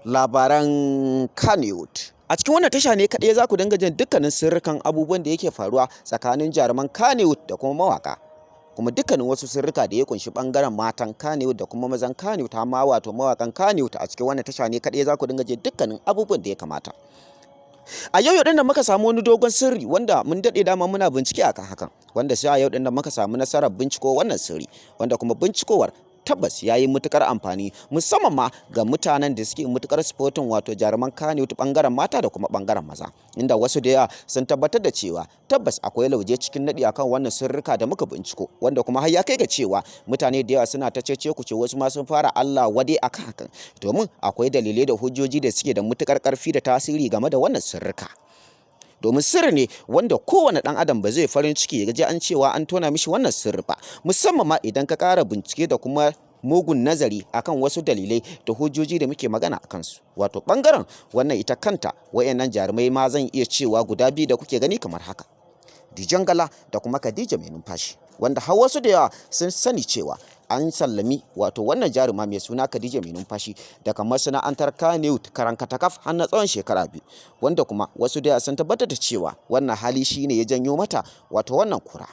labaran Kannywood. A cikin wannan tasha ne kaɗai za ku dinga jin dukkanin sirrikan abubuwan da yake faruwa tsakanin jaruman Kannywood da kuma mawaka. Kuma dukkanin wasu sirrika da ya kunshi bangaren matan Kannywood da kuma mazan Kannywood amma wato mawakan Kannywood a cikin wannan tasha ne kaɗai za ku dinga jin dukkanin abubuwan da ya kamata. A yau din nan muka samu wani dogon sirri wanda mun daɗe dama muna bincike akan hakan, wanda sai a yau din nan muka samu nasarar binciko wannan sirri, wanda kuma bincikowar tabbas ya yi mutukar amfani musamman ma ga mutanen da suke mutukar supporting wato jaruman Kannywood bangaren mata da kuma bangaren maza, inda wasu da yawa sun tabbatar da cewa tabbas akwai lauje cikin nadi akan wannan sirrika da muka binciko, wanda kuma har ya kai ga cewa mutane da yawa suna ta cece ku ce, wasu ma sun fara Allah wade akan hakan, domin akwai dalilai da hujjoji da suke da mutukar karfi da tasiri game da wannan sirrika. Domin sirri ne wanda kowane ɗan adam ba zai farin ciki ya ji an cewa an tona mishi wannan sirri ba, musamman ma idan ka ƙara bincike da kuma mugun nazari akan wasu dalilai da hujjoji da muke magana a kansu. Wato ɓangaren wannan ita kanta wayannan jarumai ma zan iya cewa guda biyu da kuke gani kamar haka, Dijon Gala da kuma Khadija mai numfashi, wanda har wasu da yawa sun sani cewa an sallami wato wannan jaruma mai suna Khadija mai numfashi daga masana'antar Kannywood karankatakaf har na tsawon shekara 2, wanda kuma wasu da sun tabbatar da cewa wannan hali shine ya janyo mata wato wannan kura.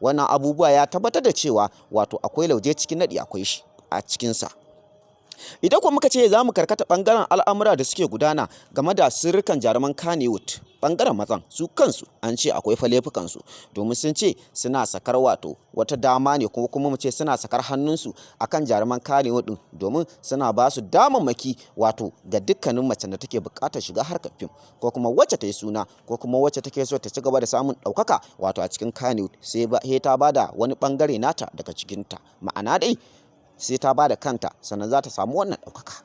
Wannan abubuwa ya tabbatar da cewa wato akwai lauje cikin nadi, akwai shi a cikinsa. Idan kuma muka ce za mu karkata ɓangaren al'amura da suke gudana game da sirrikan jaruman Kannywood, ɓangaren mazan su kansu an ce akwai laifukansu, domin sun ce suna sakar wato wata dama ne ko kuma mu ce suna sakar hannunsu akan jaruman Kannywood din, domin suna ba su damammaki wato ga dukkanin macen da take buƙatar shiga harkar fim, ko kuma wacce ta yi suna, ko kuma wacce take so ta ci gaba da samun ɗaukaka wato a cikin Kannywood, sai ta bada wani ɓangare nata daga cikinta, ma'ana dai sai ta bada kanta sannan za ta samu wannan ɗaukaka.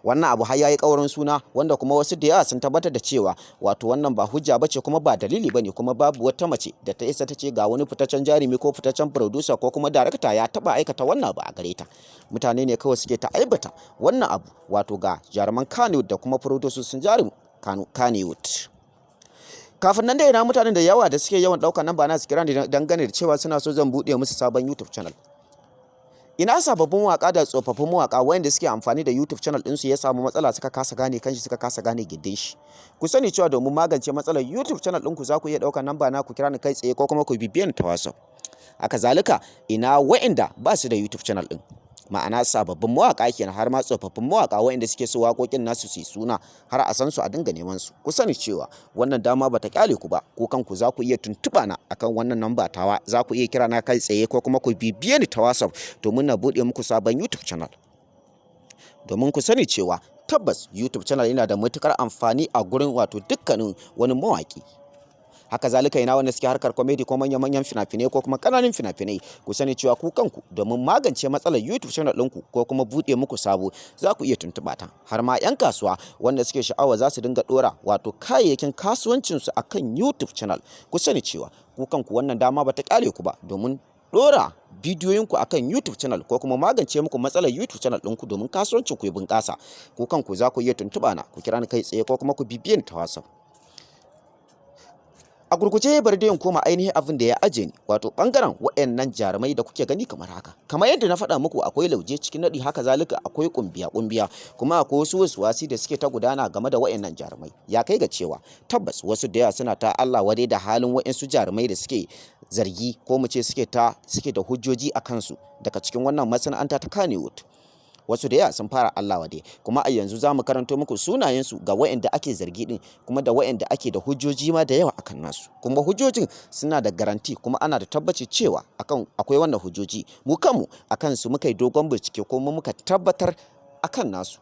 Wannan abu har yayi ƙaurin suna, wanda kuma wasu da yawa sun tabbatar da cewa wato wannan ba hujja bace kuma ba dalili bane, kuma babu wata mace da ta isa ta ce ga wani fitaccen jarumi ko fitaccen producer ko kuma director ya taba aikata wannan abu a gare ta. Mutane ne kawai suke ta aibata wannan abu wato ga jaruman Kannywood da kuma producers sun jarum Kannywood. Kafin nan dai na mutanen da yawa da suke yawan ɗaukar namba na su kira ni dangane da cewa suna so zan buɗe musu sabon YouTube channel. Ina sababbin waka da tsofaffin mawaka wayanda suke amfani da YouTube channel ɗinsu ya samu matsala suka kasa gane kanshi, suka kasa gane gindin shi. Ku sani cewa domin magance matsalar YouTube channel ɗinku za ku iya ɗaukar namba na ku kira ni kai tsaye ko kuma ku bibiye ni ta WhatsApp. Haka zalika ina wayanda ba su da YouTube channel ɗin, ma'ana sababbin mawaka kenan har ma tsofaffin mawaka wayanda suke so waƙoƙin nasu su yi suna har a san su a dinga neman su. Ku sani cewa wannan dama bata kyale ku ba, ko kanku za ku iya tuntuɓa na akan wannan namba tawa, za ku iya kira na kai tsaye ko kuma ku bibiye ni ta WhatsApp domin na buɗe muku sabon YouTube channel. Domin ku sani cewa tabbas YouTube channel yana da matukar amfani a gurin wato dukkanin wani mawaki. Haka zalika ina wanda suke harkar comedy ko manyan fina-finai ko kuma ƙananan fina-finai, ku sani cewa ku kanku domin magance matsalar YouTube channel ɗinku ko kuma buɗe muku sabo za ku iya tuntuɓa ta. Har ma 'yan kasuwa wanda suke sha'awa za su dinga ɗora wato kayayyakin kasuwancinsu akan YouTube channel, ku sani cewa ku kanku wannan dama bata ƙare ku ba, domin ɗora bidiyoyinku akan YouTube channel ko kuma magance muku matsalar YouTube channel ɗinku domin kasuwancin ku ya bunƙasa. Ku kanku za ku iya tuntuɓa na, ku kira ni kai tsaye ko kuma ku bibiye ni ta WhatsApp. A gurguje bari da yin koma ainihin abin da ya aje ni wato bangaren waɗannan jarumai da kuke gani kamar haka. Kamar yadda na faɗa muku akwai lauje cikin nadi, haka zalika akwai kumbiya kuma akwai wasu wasi da suke ta gudana game da waɗannan jarumai. Ya kai ga cewa tabbas wasu da yawa suna ta Allah wadai da halin waɗansu jarumai da suke zargi ko mu ce suke da hujjoji a kansu daga cikin wannan masana'anta ta Kannywood. Wasu da yawa sun fara Allah wade, kuma a yanzu za mu karanto muku sunayensu ga waɗanda ake zargi din, kuma da waɗanda ake da hujjoji ma da yawa akan nasu, kuma hujjojin suna da garanti kuma ana da tabbaci cewa akwai wannan hujjoji. Mu kanmu akan su muka yi dogon bincike kuma muka tabbatar akan nasu.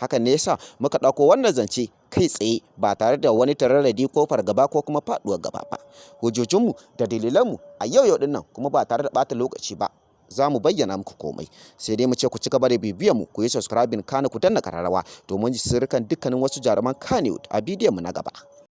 Hakan ne yasa muka ɗauko wannan zance kai tsaye ba tare da wani tararradi ko fargaba ko kuma faɗuwar gaba ba. Hujjojinmu da dalilanmu a yau din nan, kuma ba tare da ɓata lokaci ba za mu bayyana muku komai. Sai dai mu ce ku ci gaba da bibiyar mu, ku yi subscribing kana ku danna kararrawa domin sirrikan dukkanin wasu jaruman Kannywood a bidiyon mu na gaba.